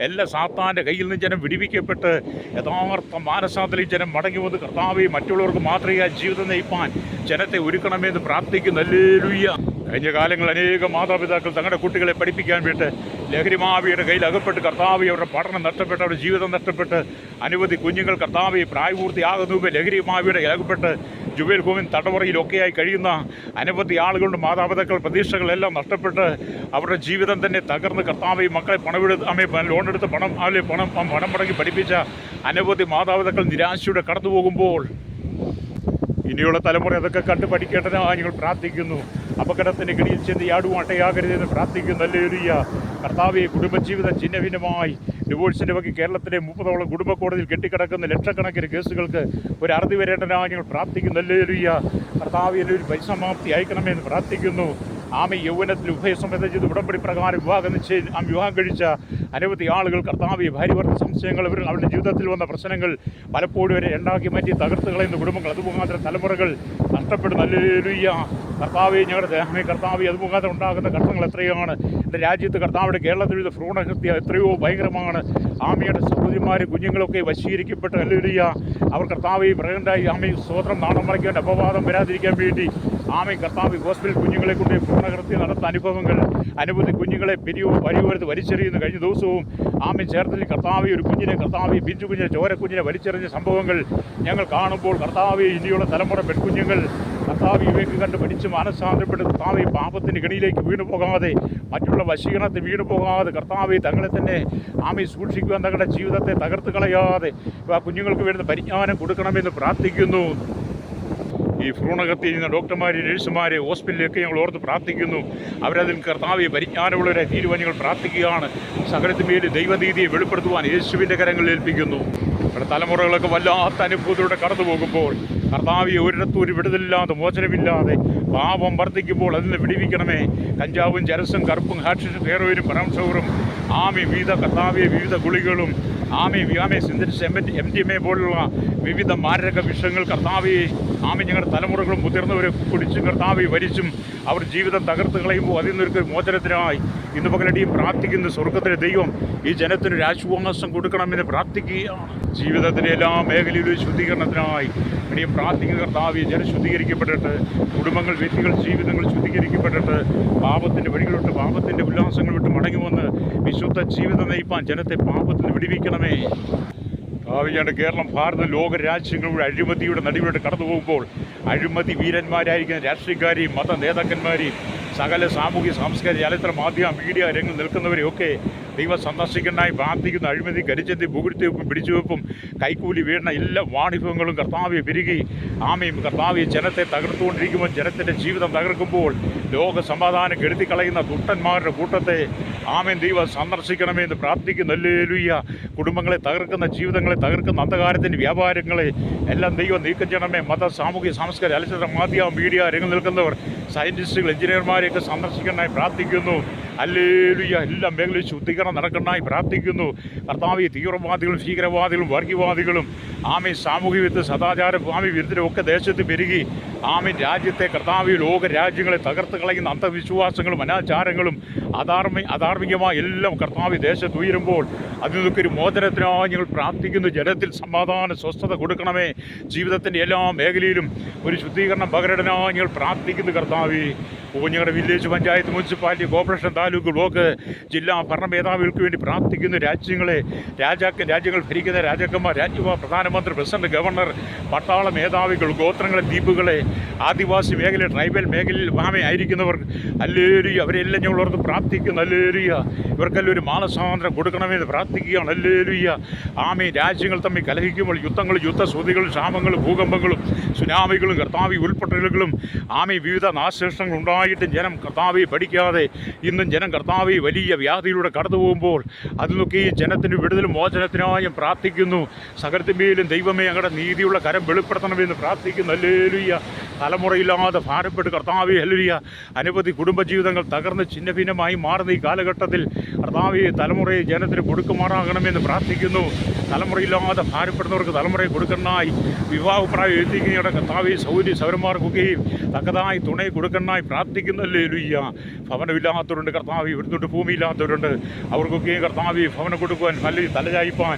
എല്ലാ സാത്താൻ്റെ കയ്യിൽ നിന്ന് ജനം വിടിവിക്കപ്പെട്ട് യഥാർത്ഥ മാനസാന്തരത്തിൽ ജനം മടങ്ങി വന്ന് കർത്താവെ മറ്റുള്ളവർക്ക് മാതൃകയായ ജീവിതം നയിപ്പാൻ ജനത്തെ ഒരുക്കണമെന്ന് പ്രാർത്ഥിക്കുന്നു. ഹല്ലേലൂയ. കഴിഞ്ഞ കാലങ്ങളിൽ അനേകം മാതാപിതാക്കൾ തങ്ങളുടെ കുട്ടികളെ പഠിപ്പിക്കാൻ വിട്ട് ലഹരി മാഫിയയുടെ കയ്യിൽ അകപ്പെട്ട് കർത്താവെ അവരുടെ പഠനം നഷ്ടപ്പെട്ട്, അവരുടെ ജീവിതം നഷ്ടപ്പെട്ട് അനവധി കുഞ്ഞുങ്ങൾ കർത്താവെ പ്രായപൂർത്തിയാകുന്ന മുമ്പ് ലഹരി മാഫിയയുടെ അകപ്പെട്ട് ജുബൈൽ കോവിൻ തടവറയിലൊക്കെയായി കഴിയുന്ന അനവധി ആളുകളുടെ മാതാപിതാക്കൾ പ്രതീക്ഷകളെല്ലാം നഷ്ടപ്പെട്ട് അവരുടെ ജീവിതം തന്നെ തകർന്ന് കർത്താവെ മക്കളെ ലോണെടുത്ത് പണം മുടങ്ങി പഠിപ്പിച്ച അനവധി മാതാപിതാക്കൾ നിരാശയുടെ കടന്നു പോകുമ്പോൾ ഇനിയുള്ള തലമുറ അതൊക്കെ കണ്ടു പഠിക്കേണ്ടതായി ഞങ്ങൾ പ്രാർത്ഥിക്കുന്നു. അപകടത്തിൻ്റെ ഗടിയിൽ ചെന്ന് യാടുവാട്ടയാകരുതെന്ന് പ്രാർത്ഥിക്കുന്നു. ഹല്ലേലൂയ. കർത്താവെ, കുടുംബജീവിതം ഛിന്നഭിന്നമായി ഡിവോഴ്സിൻ്റെ വകി കേരളത്തിലെ 30ഓളം കുടുംബ കോടതിയിൽ കെട്ടിക്കിടക്കുന്ന ലക്ഷക്കണക്കിന് കേസുകൾക്ക് ഒരു അറുതി വരേണ്ടതായി ഞങ്ങൾ പ്രാർത്ഥിക്കുന്നു. ഹല്ലേലൂയ. കർത്താവെ, ഒരു പരിസമാപ്തി അയക്കണമെന്ന് പ്രാർത്ഥിക്കുന്നു. യൗവനത്തിൽ ഉഭയസമ്മതം ചെയ്ത് ഉടമ്പടി പ്രകാരം വിവാഹം കഴിച്ച അനവധി ആളുകൾ കർത്താവെ ഭാര്യവർഗ സംശയങ്ങൾ, അവരുടെ ജീവിതത്തിൽ വന്ന പ്രശ്നങ്ങൾ പലപ്പോഴും വരെ ഉണ്ടാക്കി മാറ്റി തകർത്ത് കളയുന്ന കുടുംബങ്ങൾ, അതുമുഖാന്തരം തലമുറകൾ നഷ്ടപ്പെടുന്ന. ഹല്ലേലൂയ. കർത്താവെ, ഞങ്ങളുടെ കർത്താവെ, അതുമുഖാന്തരം ഉണ്ടാകുന്ന ഘട്ടങ്ങൾ എത്രയാണ്. എൻ്റെ രാജ്യത്ത് കർത്താവിടെ കേരളത്തിൽ ഭ്രൂണഹത്യ എത്രയോ ഭയങ്കരമാണ്. ആമയുടെ സഹോദരിമാരും കുഞ്ഞുങ്ങളൊക്കെ വശീകരിക്കപ്പെട്ട് ഹല്ലേലൂയ അവർ കർത്താവെ പ്രകടനായി സ്വതന്ത്രം നാണം മറയ്ക്കാൻ അപവാദം വരാതിരിക്കാൻ വേണ്ടി കർത്താവ് ഹോസ്പിറ്റൽ കുഞ്ഞുങ്ങളെ കൊണ്ട് ഭ്രൂണഹത്യ നടത്തുന്ന അനുഭവങ്ങൾ, അനവധി കുഞ്ഞുങ്ങളെ വരിവരുത്ത് വലിച്ചെറിയുന്ന കഴിഞ്ഞ ദിവസവും ചേർത്തലിൽ കർത്താവെ ഒരു കുഞ്ഞിനെ പിഞ്ചു കുഞ്ഞിനെ ചോരക്കുഞ്ഞിനെ വലിച്ചെറിഞ്ഞ സംഭവങ്ങൾ ഞങ്ങൾ കാണുമ്പോൾ കർത്താവെ ഇനിയുള്ള തലമുറ പെൺകുഞ്ഞുങ്ങൾ കർത്താവ് ഇവയ്ക്ക് കണ്ട് പഠിച്ച് മാനസാന്തരപ്പെട്ട് കർത്താവെ പാപത്തിൻ്റെ ഗണിയിലേക്ക് വീണു പോകാതെ, മറ്റുള്ള വശീകരണത്തിൽ വീണു പോകാതെ കർത്താവെ തങ്ങളെ തന്നെ സൂക്ഷിക്കുവാൻ, തങ്ങളുടെ ജീവിതത്തെ തകർത്ത് കളയാതെ കുഞ്ഞുങ്ങൾക്ക് വേണ്ടുന്ന പരിജ്ഞാനം കൊടുക്കണമെന്ന് പ്രാർത്ഥിക്കുന്നു. ഈ ഭ്രൂണഹത്യ ചെയ്യുന്ന ഡോക്ടർമാരെ, നഴ്സുമാരെ, ഹോസ്പിറ്റലിലൊക്കെ ഞങ്ങൾ ഓർത്ത് പ്രാർത്ഥിക്കുന്നു. അവരതിൽ കർത്താവെ പരിജ്ഞാനമുള്ളവരെ തീരുവാൻ ഞങ്ങൾ പ്രാർത്ഥിക്കുകയാണ്. സകലത്തിന്മേൽ ദൈവനീതിയെ വെളിപ്പെടുത്തുവാൻ യേശുവിൻ്റെ കരങ്ങളിൽ ഏൽപ്പിക്കുന്നു. നമ്മുടെ തലമുറകളൊക്കെ വല്ലാത്ത അനുഭവത്തിലൂടെ കടന്നു പോകുമ്പോൾ കർത്താവെ ഒരിടത്തും ഒരു വിടുതലില്ലാതെ, മോചനമില്ലാതെ പാപം വർദ്ധിക്കുമ്പോൾ അതിൽ നിന്ന് വിടിവിക്കണമേ. കഞ്ചാവും ചരസും കറുപ്പും ഹാഷിഷും ഹെറോയിനും പരംസൗറും വിവിധ കർത്താവെ വിവിധ ഗുളികളും സിന്തറ്റിക് MDMA പോലുള്ള വിവിധ മാരക വിഷയങ്ങൾ കർത്താവെ ആമേ ഞങ്ങളുടെ തലമുറകളും മുതിർന്നവരെ കുടിച്ചും കർത്താവെ വലിച്ചും അവർ ജീവിതം തകർത്ത് കളയുമ്പോൾ അതിൽ നിന്നൊരു മോചനത്തിനായി ഇന്ന് പകലടിയും പ്രാർത്ഥിക്കുന്ന സ്വർഗത്തിലെ ദൈവം ഈ ജനത്തിനൊരു ആശ്വാസം കൊടുക്കണമെന്ന് പ്രാർത്ഥിക്കുകയാണ്. ജീവിതത്തിൻ്റെ എല്ലാ മേഖലയിലും ശുദ്ധീകരണത്തിനായി ഇനിയും പ്രാർത്ഥിക്കുന്ന കർത്താവെ ജനം ശുദ്ധീകരിക്കപ്പെട്ടിട്ട് കുടുംബങ്ങൾ, വ്യക്തികൾ, ജീവിതങ്ങൾ ശുദ്ധീകരിക്കപ്പെട്ടിട്ട് പാപത്തിൻ്റെ വഴികളിട്ട് പാപത്തിൻ്റെ ഉല്ലാസങ്ങൾ വിട്ട് മടങ്ങി വന്ന് വിശുദ്ധ ജീവിതം നയിപ്പാൻ ജനത്തെ പാപത്തിൽ വിടുവിക്കണമേ. ഞങ്ങളുടെ കേരളം, ഭാരതം, ലോക രാജ്യങ്ങളുടെ അഴിമതിയുടെ നടുവിലോട്ട് കടന്നു പോകുമ്പോൾ അഴിമതി വീരന്മാരായിരിക്കുന്ന രാഷ്ട്രീയക്കാരെയും മത നേതാക്കന്മാരെയും സകല സാമൂഹ്യ സാംസ്കാരിക ചലച്ചിത്ര മാധ്യമ മീഡിയ രംഗം നിൽക്കുന്നവരെയൊക്കെ ദൈവം സന്ദർശിക്കാനായി പ്രാർത്ഥിക്കുന്ന അഴിമതി, കരിച്ചെത്തി, പുകുഴ്ത്തിവെപ്പും പിടിച്ചുവെപ്പും കൈക്കൂലി വീഴുന്ന എല്ലാ വാണിഭവങ്ങളും കർത്താവെ പെരുകി ആമയും കർത്താവെ ജനത്തെ തകർത്തുകൊണ്ടിരിക്കുമ്പോൾ ജനത്തിൻ്റെ ജീവിതം തകർക്കുമ്പോൾ ലോക സമാധാനം കെടുത്തിക്കളയുന്ന ദുഷ്ടന്മാരുടെ കൂട്ടത്തെ ആമേൻ ദൈവം സന്ദർശിക്കണമേ എന്ന് പ്രാർത്ഥിക്കുന്നു. ഹല്ലേലൂയ. കുടുംബങ്ങളെ തകർക്കുന്ന, ജീവിതങ്ങളെ തകർക്കുന്ന അന്ധകാരത്തിൻ്റെ വ്യാപാരങ്ങളെ എല്ലാം ദൈവം നീക്കം ചെയ്യണമേ. മത, സാമൂഹ്യ, സാംസ്കാരിക ചലച്ചിത്ര മാധ്യമ മീഡിയ രംഗം നിൽക്കുന്നവർ, സയൻറ്റിസ്റ്റുകൾ, എഞ്ചിനീയർമാരെയൊക്കെ സന്ദർശിക്കാനായി പ്രാർത്ഥിക്കുന്നു. ഹല്ലേലൂയ. എല്ലാ മേഖലയും ശുദ്ധീകരണം നടക്കണമായി പ്രാർത്ഥിക്കുന്നു. കർത്താവെ തീവ്രവാദികളും ഭീകരവാദികളും വർഗീയവാദികളും സാമൂഹ്യ വിരുദ്ധ സദാചാര വിരുദ്ധരും ഒക്കെ ദേശത്ത് പെരുകി രാജ്യത്തെ കർത്താവ് ലോക രാജ്യങ്ങളെ തകർത്ത് കളയുന്ന അന്ധവിശ്വാസങ്ങളും അനാചാരങ്ങളും അധാർമികമായ എല്ലാം കർത്താവ് ദേശത്ത് ഉയരുമ്പോൾ അതിൽ നിന്നൊക്കെ ഒരു മോചനത്തിനായി ഞങ്ങൾ പ്രാർത്ഥിക്കുന്നു. ജനത്തിൽ സമാധാന സ്വസ്ഥത കൊടുക്കണമേ. ജീവിതത്തിൻ്റെ എല്ലാ മേഖലയിലും ഒരു ശുദ്ധീകരണം പകരണമായി ഞങ്ങൾ പ്രാർത്ഥിക്കുന്നു കർത്താവേ. ഞങ്ങളുടെ village panchayat, municipality, corporation, taluk, block, ജില്ലാ ഭരണ മേധാവികൾക്ക് വേണ്ടി പ്രാർത്ഥിക്കുന്നു. രാജ്യങ്ങൾ ഭരിക്കുന്ന രാജാക്കന്മാർ, രാജ്യസഭ, പ്രധാനമന്ത്രി, പ്രസിഡന്റ്, ഗവർണർ, പട്ടാള മേധാവികൾ, ഗോത്രങ്ങളെ, ദ്വീപുകളെ, ആദിവാസി മേഖല, ട്രൈബൽ മേഖലയിൽ ആയിരിക്കുന്നവർ ഹല്ലേലൂയ അവരെല്ലാം ഞങ്ങൾ ഓർത്ത് പ്രാർത്ഥിക്കുന്നു. ഹല്ലേലൂയ. ഇവർക്കെല്ലാം ഒരു മാനസാന്തരം കൊടുക്കണമെന്ന് പ്രാർത്ഥിക്കുകയാണ്. ഹല്ലേലൂയ. രാജ്യങ്ങൾ തമ്മിൽ കലഹിക്കുമ്പോൾ യുദ്ധങ്ങളും, യുദ്ധശ്രുതികളും, ക്ഷാമങ്ങളും, ഭൂകമ്പങ്ങളും, സുനാമികളും, കർത്താവി ഉൾപ്പെടലുകളും വിവിധ നാശനഷ്ടങ്ങൾ ഉണ്ടായിട്ടും ജനം കർത്താവെ പഠിക്കാതെ ഇന്നും ജനം കർത്താവെ വലിയ വ്യാധിയിലൂടെ കടന്നു പോകുമ്പോൾ അതിൽ നിന്നൊക്കെ ഈ ജനത്തിന് വിടുതലും മോചനത്തിനായും പ്രാർത്ഥിക്കുന്നു. സകലത്തിന്മേലും ദൈവമേ ഞങ്ങളുടെ നീതിയുള്ള കരം വെളിപ്പെടുത്തണമെന്ന് പ്രാർത്ഥിക്കുന്നു. ഹല്ലേലൂയ. തലമുറയില്ലാതെ ഭാരപ്പെട്ട് കർത്താവെ ഹല്ലേലൂയ അനവധി കുടുംബജീവിതങ്ങൾ തകർന്ന് ഛിന്നഭിന്നമായി മാറുന്ന ഈ കാലഘട്ടത്തിൽ കർത്താവെ തലമുറയെ ജനത്തിന് കൊടുക്കുമാറാകണമെന്ന് പ്രാർത്ഥിക്കുന്നു. തലമുറയില്ലാതെ ഭാരപ്പെടുന്നവർക്ക് തലമുറയെ കൊടുക്കണമായി വിവാഹപ്രായം എത്തിക്കുന്നവരുടെ കർത്താവെ സൗരന്മാർക്കൊക്കെയും തക്കതായി തുണയെ കൊടുക്കണമായി പ്രാർത്ഥിക്കുന്നു. ഹല്ലേലൂയ. ഭവനമില്ലാത്തവരുണ്ട് കർത്താവെ, ഇവിടുന്നോട്ട് ഭൂമിയില്ലാത്തവരുണ്ട്, അവർക്കൊക്കെയും കർത്താവെ ഭവനം കൊടുക്കുവാൻ, നല്ല തലചായ്പാൻ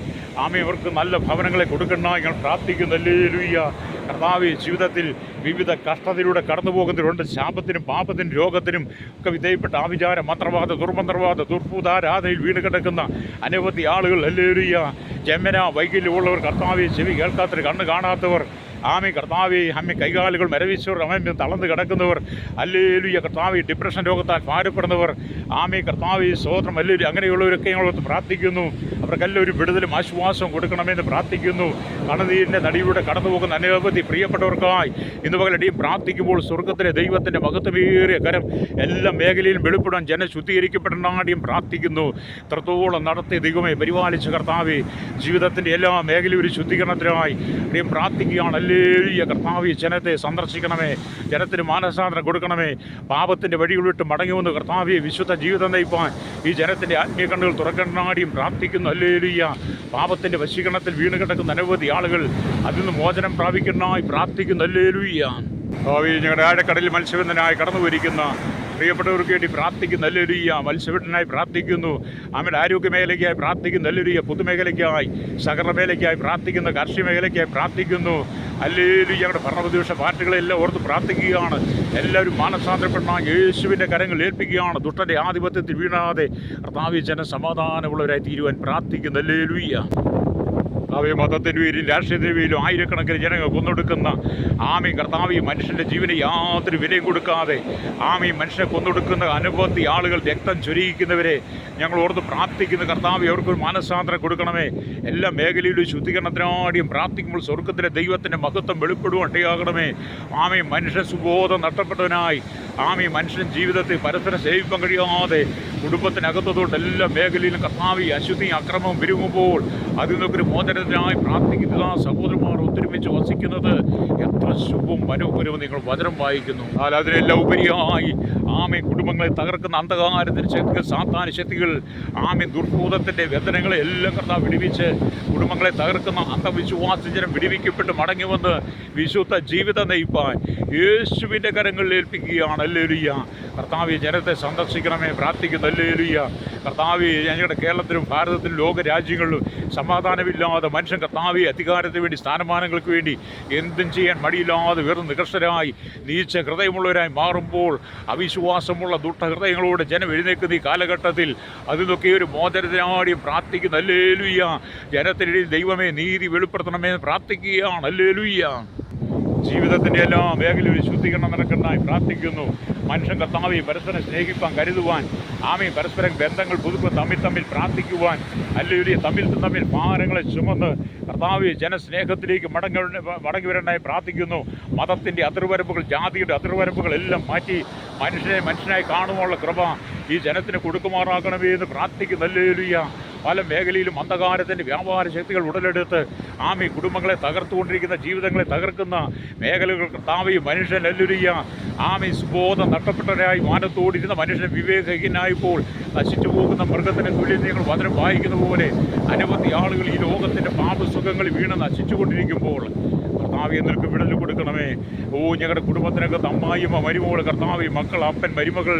ഇവർക്ക് നല്ല ഭവനങ്ങളെ കൊടുക്കണമായി ഞങ്ങൾ പ്രാർത്ഥിക്കുന്നു. ഹല്ലേലൂയ. കർത്താവെ ജീവിതത്തിൽ വിവിധ കഷ്ടതയിലൂടെ കടന്നു പോകുന്നവരുണ്ട്. ശാപത്തിനും പാപത്തിനും രോഗത്തിനും ഒക്കെ വിധേയപ്പെട്ട ആഭിചാര, മന്ത്രവാദ, ദുർമന്ത്രവാദ, ദുർഭൂതാരാധനയിൽ വീണ് കിടക്കുന്ന അനവധി ആളുകൾ ഹല്ലേലൂയ. ജന്മന വൈകല്യമുള്ളവർ, കർത്താവെ ചെവി കേൾക്കാത്തവർ, കണ്ണ് കാണാത്തവർ, കർത്താവെ കൈകാലുകൾ മരവിച്ചവർ, തളർന്ന് കിടക്കുന്നവർ, ഹല്ലേലൂയ. കർത്താവെ ഡിപ്രഷൻ രോഗത്താൽ ഭാരപ്പെടുന്നവർ, കർത്താവെ സ്തോത്രം, ഹല്ലേലൂയ. അങ്ങനെയുള്ളവരൊക്കെ ഞങ്ങളോട് പ്രാർത്ഥിക്കുന്നു. അവർക്കെല്ലാം ഒരു വിടുതലും ആശ്വാസവും കൊടുക്കണമെന്ന് പ്രാർത്ഥിക്കുന്നു. കണ്ണുനീരിൻ്റെ നടിയിലൂടെ കടന്നു പോകുന്ന അനവധി പ്രിയപ്പെട്ടവർക്കായി ഇന്ന് പകലടിയും പ്രാർത്ഥിക്കുമ്പോൾ സ്വർഗത്തിലെ ദൈവത്തിൻ്റെ മഹത്വമേറിയ കരം എല്ലാ മേഖലയിലും വെളിപ്പെടാൻ ജനം ശുദ്ധീകരിക്കപ്പെടാണ്ടിയും പ്രാർത്ഥിക്കുന്നു. ഇത്രത്തോളം നടത്തിയ ദൈവമേ പരിപാലിച്ച കർത്താവെ ജീവിതത്തിൻ്റെ എല്ലാ മേഖലയും ഒരു ശുദ്ധീകരണത്തിനായി അടിയും പ്രാർത്ഥിക്കുകയാണ്. ഹല്ലേലൂയ. കർത്താവെ ജനത്തെ സന്ദർശിക്കണമേ, ജനത്തിന് മാനസാന്തരം കൊടുക്കണമേ. പാപത്തിൻ്റെ വഴികളിട്ട് മടങ്ങി വന്ന് കർത്താവെ വിശുദ്ധ ജീവിതം നയിപ്പാൻ ഈ ജനത്തിൻ്റെ ആത്മീയ കണ്ണുകൾ തുറക്കണാടിയും പ്രാർത്ഥിക്കുന്നു. ഹല്ലേലൂയ. പാപത്തിൻ്റെ വശീകരണത്തിൽ വീണ് കിടക്കുന്ന അനവധി ആളുകൾ അതിൽ നിന്ന് മോചനം പ്രാപിക്കുന്നതായി പ്രാർത്ഥിക്കുന്നു. ഹല്ലേലൂയ. ഞങ്ങളുടെ ആഴക്കടലിൽ മത്സ്യബന്ധനായി കടന്നു പോയിരിക്കുന്ന പ്രിയപ്പെട്ടവർക്ക് വേണ്ടി പ്രാർത്ഥിക്കുന്നു. ഹല്ലേലൂയ. മത്സ്യബന്ധനായി പ്രാർത്ഥിക്കുന്നു. ആരോഗ്യ മേഖലയ്ക്കായി പ്രാർത്ഥിക്കുന്നു. ഹല്ലേലൂയ. പൊതുമേഖലയ്ക്കായി, സഹകരണ മേഖലയ്ക്കായി പ്രാർത്ഥിക്കുന്നു. കാർഷിക മേഖലയ്ക്കായി പ്രാർത്ഥിക്കുന്നു. ഹല്ലേലൂയ. ഞങ്ങളുടെ ഭരണപ്രതിപക്ഷ പാർട്ടികളെല്ലാം ഓർത്ത് പ്രാർത്ഥിക്കുകയാണ്. എല്ലാവരും മാനസാന്തരപ്പെടണം. യേശുവിൻ്റെ കരങ്ങൾ ഏൽപ്പിക്കുകയാണ്. ദുഷ്ടൻ്റെ ആധിപത്യത്തിൽ വീണാതെ കർത്താവേ ജനം സമാധാനമുള്ളവരായി തീരുവാൻ പ്രാർത്ഥിക്കുന്നു. ഹല്ലേലൂയ. മതത്തിൻ്റെ പേരിലും രാഷ്ട്രീയത്തിൻ്റെ പേരിലും ആയിരക്കണക്കിന് ജനങ്ങൾ കൊന്നൊടുക്കുന്ന കർത്താവ് മനുഷ്യൻ്റെ ജീവന് യാതൊരു വിലയും കൊടുക്കാതെ മനുഷ്യനെ കൊന്നൊടുക്കുന്ന അനവധി ആളുകൾ, രക്തം ചൊരിയിക്കുന്നവരെ ഞങ്ങൾ ഓർത്ത് പ്രാർത്ഥിക്കുന്ന കർത്താവ് അവർക്കൊരു മാനസാന്തരം കൊടുക്കണമേ. എല്ലാ മേഖലയിലും ശുദ്ധീകരണത്തിനാടിയും പ്രാർത്ഥിക്കുമ്പോൾ സ്വർഗത്തിലെ ദൈവത്തിൻ്റെ മഹത്വം വെളിപ്പെടുവാണ്ടയാകണമേ. മനുഷ്യ സുബോധം നഷ്ടപ്പെട്ടവനായി മനുഷ്യൻ ജീവിതത്തിൽ പരസ്പരം സേവിക്കാൻ കഴിയാതെ കുടുംബത്തിനകത്തോട്ട് എല്ലാ മേഖലയിലും കർത്താവ് അശുദ്ധിയും അക്രമവും വിരുങ്ങുമ്പോൾ അതിൽ നിന്നൊക്കെ ഒരു മോചന മോചനത്തിനായി പ്രാർത്ഥിക്കുന്ന സഹോദരന്മാർ ഒത്തൊരുമിച്ച് വസിക്കുന്നത് എത്ര ശുഭവും മനോഹരവും നിങ്ങൾ വചനം വായിക്കുന്നു. എന്നാൽ അതിനെല്ലാം ഉപരിയായി ആമേ കുടുംബങ്ങളെ തകർക്കുന്ന അന്ധകാരത്തിൻ്റെ ശക്തികൾ, സാത്താന ശക്തികൾ, ആമേ ദുർഭൂതത്തിൻ്റെ വേദനകളെ എല്ലാം കർത്താവ് വിടുവിച്ച് കുടുംബങ്ങളെ തകർക്കുന്ന അന്ധവിശ്വാസജനം വിടുവിക്കപ്പെട്ട് മടങ്ങി വന്ന് വിശുദ്ധ ജീവിതം നയിപ്പാൻ യേശുവിൻ്റെ കരങ്ങളിൽ ഏൽപ്പിക്കുകയാണ്. ഹല്ലേലൂയ. കർത്താവേ, ജനത്തെ സന്ദർശിക്കണമേ, പ്രാർത്ഥിക്കുന്നു. ഹല്ലേലൂയ. കർത്താവേ, ഞങ്ങളുടെ കേരളത്തിലും ഭാരതത്തിലും ലോകരാജ്യങ്ങളിലും സമാധാനമില്ലാതെ മനുഷ്യൻ കർത്താവേ അധികാരത്തിന് വേണ്ടി, സ്ഥാനമാനങ്ങൾക്ക് വേണ്ടി എന്തും ചെയ്യാൻ മടിയില്ലാതെ വെറും നികർഷരായി നീച്ച ഹൃദയമുള്ളവരായി മാറുമ്പോൾ അവിശ്വാസമുള്ള ദുഷ്ടഹൃദയങ്ങളോട് ജനം എഴുന്നേൽക്കുന്ന ഈ കാലഘട്ടത്തിൽ അതിനൊക്കെ ഒരു മോചനത്തിനാടിയും പ്രാർത്ഥിക്കുന്നു. ഹല്ലേലൂയ. ജനത്തിനിടയിൽ ദൈവമേ നീതി വെളിപ്പെടുത്തണമേ പ്രാർത്ഥിക്കുകയാണ്. ഹല്ലേലൂയ. ജീവിതത്തിൻ്റെ എല്ലാ മേഖലയിൽ ശുദ്ധീകരണം നടക്കുന്നതായി പ്രാർത്ഥിക്കുന്നു. മനുഷ്യൻ കർത്താവെ പരസ്പരം സ്നേഹിപ്പാൻ, കരുതുവാൻ, ആമേ പരസ്പരം ബന്ധങ്ങൾ പുതുക്കുക, തമ്മിൽ പ്രാർത്ഥിക്കുവാൻ, അല്ലെങ്കിൽ തമ്മിൽ ഭാരങ്ങളെ ചുമന്ന് കർത്താവെ ജനസ്നേഹത്തിലേക്ക് മടങ്ങി വരണ്ടായി പ്രാർത്ഥിക്കുന്നു. മതത്തിൻ്റെ അതിർവരമ്പുകൾ, ജാതിയുടെ അതിർവരമ്പുകൾ എല്ലാം മാറ്റി മനുഷ്യനായി കാണുവാനുള്ള കൃപ ഈ ജനത്തിന് കൊടുക്കുമാറാകണമേ എന്ന് പ്രാർത്ഥിക്കുന്നു. ഹല്ലേലൂയ. പല മേഖലയിലും അന്ധകാരത്തിൻ്റെ വ്യാപാര ശക്തികൾ ഉടലെടുത്ത് ആമി കുടുംബങ്ങളെ തകർത്തുകൊണ്ടിരിക്കുന്ന, ജീവിതങ്ങളെ തകർക്കുന്ന മേഖലകൾ കർത്താവേ മനുഷ്യൻ ഹല്ലേലൂയ ആമി സുബോധം നഷ്ടപ്പെട്ടവരായി മാനത്തോടിരുന്ന മനുഷ്യൻ വിവേകഹീനായപ്പോൾ നശിച്ചു പോകുന്ന മൃഗത്തിൻ്റെ തുല്യം നിങ്ങൾ വചനം വായിക്കുന്ന പോലെ അനവധി ആളുകൾ ഈ ലോകത്തിൻ്റെ പാപസുഖങ്ങളിൽ വീണ് നശിച്ചുകൊണ്ടിരിക്കുമ്പോൾ കർത്താവെ നിനക്ക് വിടൽ കൊടുക്കണമേ. ഞങ്ങളുടെ കുടുംബത്തിനകത്ത് അമ്മായിയമ്മ, മരുമകൾ, കർത്താവെ മക്കൾ, അപ്പൻ, മരുമകൾ,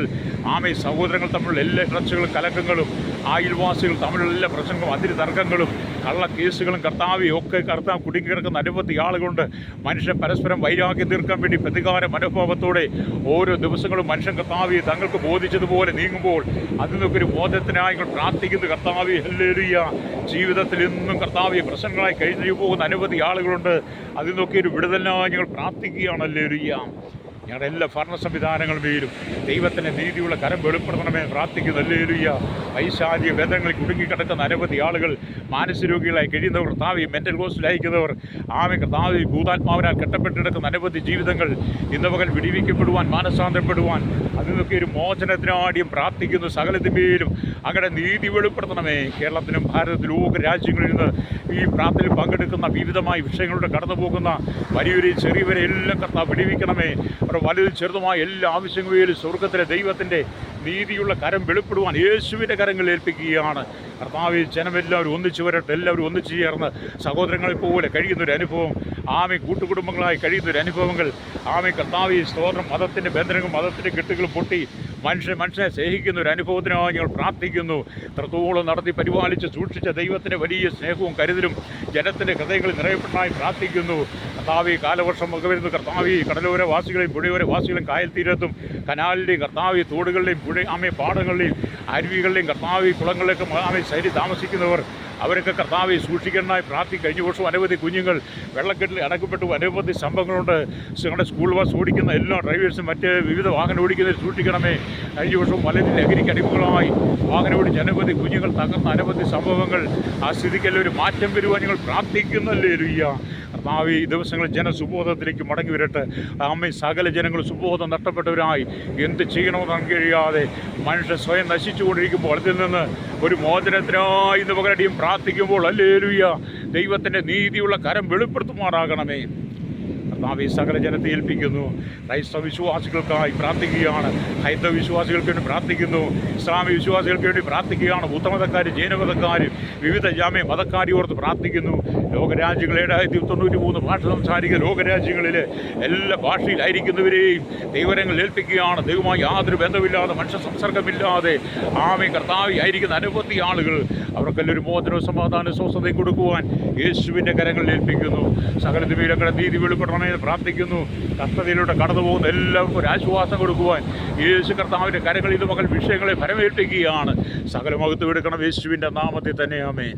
ആമേ സഹോദരങ്ങൾ തമ്മിലുള്ള എല്ലാ ഇടർച്ചകളും കലക്കങ്ങളും, അയൽവാസികൾ തമ്മിലുള്ള എല്ലാ പ്രശ്നങ്ങളും, അതിര് തർക്കങ്ങളും, കള്ളക്കേസുകളും കർത്താവെ ഒക്കെ കർത്താവ് കുടുങ്ങിക്കിടക്കുന്ന അനവധി ആളുകളുണ്ട്. മനുഷ്യൻ പരസ്പരം വൈരാഗ്യം തീർക്കാൻ വേണ്ടി പ്രതികാര മനോഭാവത്തോടെ ഓരോ ദിവസങ്ങളും മനുഷ്യൻ കർത്താവെ തങ്ങൾക്ക് ബോധിച്ചതുപോലെ നീങ്ങുമ്പോൾ അതിനൊക്കെ ഒരു ബോധത്തിനായി പ്രാർത്ഥിക്കുന്നു. കർത്താവെ ഹല്ലേലൂയ. ജീവിതത്തിൽ ഇന്നും കർത്താവെ പ്രശ്നങ്ങളായി കഴിഞ്ഞു പോകുന്ന അനവധി ആളുകളുണ്ട്. അതിനൊക്കെ ഒരു വിടുതലിനായി ഞങ്ങൾ പ്രാർത്ഥിക്കുകയാണ്. ഹല്ലേലൂയ. ഞങ്ങളുടെ എല്ലാ ഭരണ സംവിധാനങ്ങളും മേലും ദൈവത്തിൻ്റെ നീതിയുള്ള കരം വെളിപ്പെടുത്തണമേ പ്രാർത്ഥിക്കുന്നു. ഹല്ലേലൂയ. വൈശാലിക വേദനകളിൽ കുടുങ്ങിക്കിടക്കുന്ന അനവധി ആളുകൾ, മാനസികരോഗികളായി കഴിയുന്നവർ, കർത്താവെ മെൻ്റൽ ഹോസ്പിറ്റലയക്കുന്നവർ, ആമേ കർത്താവെ ഭൂതാത്മാവിനാൽ കെട്ടപ്പെട്ടിടക്കുന്ന അനവധി ജീവിതങ്ങൾ ഇന്ന് പകൽ വിടിവിക്കപ്പെടുവാൻ, മാനസാന്തരപ്പെടുവാൻ അതിനൊക്കെ ഒരു മോചനത്തിനാടിയും പ്രാർത്ഥിക്കുന്നു. സകലത്തിന്മേലും അങ്ങനെ നീതി വെളിപ്പെടുത്തണമേ. കേരളത്തിലും ഭാരതത്തിലും ലോക രാജ്യങ്ങളിൽ നിന്ന് ഈ പ്രാർത്ഥനയിൽ പങ്കെടുക്കുന്ന വിവിധമായ വിഷയങ്ങളുടെ കടന്നു പോകുന്ന വലിയവരെയും ചെറിയവരെയും എല്ലാം കർത്താവ് വിടിവിക്കണമേ. അവരുടെ വലുതും ചെറുതുമായ എല്ലാ ആവശ്യങ്ങളിലും സ്വർഗത്തിലെ ദൈവത്തിൻ്റെ നീതിയുള്ള കരം വെളിപ്പെടുവാൻ യേശുവിൻ്റെ കരങ്ങളിൽ ഏൽപ്പിക്കുകയാണ്. കർത്താവെ ജനമെല്ലാവരും ഒന്നിച്ചു വരട്ടെ. എല്ലാവരും ഒന്നിച്ചു ചേർന്ന് സഹോദരങ്ങളെ പോലെ കഴിയുന്നൊരു അനുഭവം, ആമേ കൂട്ടുകുടുംബങ്ങളായി കഴിയുന്നൊരു അനുഭവങ്ങൾ, ആമേ കർത്താവെ സ്തോത്രം. മതത്തിൻ്റെ ബന്ധനങ്ങളും മതത്തിൻ്റെ കെട്ടുകൾ പൊട്ടി മനുഷ്യനെ സ്നേഹിക്കുന്ന ഒരു അനുഭവത്തിനായി ഞങ്ങൾ പ്രാർത്ഥിക്കുന്നു. എത്രത്തോളം നടത്തി പരിപാലിച്ച് സൂക്ഷിച്ച ദൈവത്തിൻ്റെ വലിയ സ്നേഹവും കരുതലും ജനത്തിൻ്റെ ഹൃദയങ്ങളിൽ നിറയപ്പെടാനായി പ്രാർത്ഥിക്കുന്നു. കർത്താവെ കാലവർഷം ഒക്കെ വരുന്നു. കർത്താവെ കടലോര വാസികളെയും പുഴയോര വാസികളെയും കായൽ തീരത്തും കനാലിൻ്റെയും കർത്താവെ തോടുകളിലെയും ആമേ പാടങ്ങളിലെയും അരുവികളിലെയും കർത്താവെ കുളങ്ങളിലേക്ക് ആമേ ശരി താമസിക്കുന്നവർ അവരൊക്കെ കർത്താവെ സൂക്ഷിക്കാനായി പ്രാർത്ഥിക്കും. കഴിഞ്ഞ വർഷം അനവധി കുഞ്ഞുങ്ങൾ വെള്ളക്കെട്ടിൽ അടക്കപ്പെട്ടു. അനവധി സംഭവങ്ങളുണ്ട്. ഞങ്ങളുടെ സ്കൂൾ ബസ് ഓടിക്കുന്ന എല്ലാ ഡ്രൈവേഴ്സും മറ്റ് വിവിധ വാഹനം ഓടിക്കുന്നവർ സൂക്ഷിക്കണമേ. കഴിഞ്ഞ വർഷം പലരും ലഹരിക്ക് അടിമകളായി വാഹനം ഓടിച്ച് അനവധി കുഞ്ഞുങ്ങൾ തകർന്ന അനവധി സംഭവങ്ങൾ. ആ സ്ഥിതിക്കെല്ലാം ഒരു മാറ്റം വരുവാൻ ഞങ്ങൾ പ്രാർത്ഥിക്കുന്നല്ലേ. കർത്താവെ ഈ ദിവസങ്ങളിൽ ജനസുബോധത്തിലേക്ക് മടങ്ങി വരട്ടെ. അമ്മ സകല ജനങ്ങൾ സുബോധം നഷ്ടപ്പെട്ടവരായി എന്ത് ചെയ്യണമെന്ന് കഴിയാതെ മനുഷ്യൻ സ്വയം നശിച്ചുകൊണ്ടിരിക്കുമ്പോൾ അതിൽ നിന്ന് ഒരു മോചനത്തിനായി ഇന്ന് പകരടിയും പ്രാർത്ഥിക്കുമ്പോൾ ഹല്ലേലൂയ ദൈവത്തിൻ്റെ നീതിയുള്ള കരം വെളിപ്പെടുത്തുമാറാകണമേ. കർത്താവെ സകല ജനത്തെ ഏൽപ്പിക്കുന്നു. ക്രൈസ്തവ വിശ്വാസികൾക്കായി പ്രാർത്ഥിക്കുകയാണ്. ഹൈന്ദവ വിശ്വാസികൾക്ക് വേണ്ടി പ്രാർത്ഥിക്കുന്നു. ഇസ്ലാമിക വിശ്വാസികൾക്ക് വേണ്ടി പ്രാർത്ഥിക്കുകയാണ്. ബുദ്ധമതക്കാർ, ജൈനമതക്കാർ, വിവിധ ജാമ്യ മതക്കാരെ ഓർത്ത് പ്രാർത്ഥിക്കുന്നു. ലോകരാജ്യങ്ങൾ 793 ഭാഷ സംസാരിക്കുന്ന ലോകരാജ്യങ്ങളിൽ എല്ലാ ഭാഷയിലായിരിക്കുന്നവരെയും ദൈവരങ്ങൾ ഏൽപ്പിക്കുകയാണ്. ദൈവമായി യാതൊരു ബന്ധമില്ലാതെ, മനുഷ്യ സംസർഗമില്ലാതെ ആമേ കർത്താവി ആയിരിക്കുന്ന അനവധി ആളുകൾ അവർക്കെല്ലാം ഒരു മോചനവും സമാധാനവും സ്വസ്ഥതയും കൊടുക്കുവാൻ യേശുവിൻ്റെ കരങ്ങളിൽ ഏൽപ്പിക്കുന്നു. സകലത്തിലൂടെ നീതി വെളിപ്പെടണമെന്ന് പ്രാർത്ഥിക്കുന്നു. കഷ്ടതയിലൂടെ കടന്നു പോകുന്ന എല്ലാവർക്കും ഒരു ആശ്വാസം കൊടുക്കുവാൻ യേശു കർത്താവിൻ്റെ കരങ്ങളിൽ ഇത് മകൾ വിഷയങ്ങളെ ഫലമേൽപ്പിക്കുകയാണ്. സകല മഹത്വം എടുക്കണം യേശുവിൻ്റെ നാമത്തിൽ തന്നെ. ആമേൻ.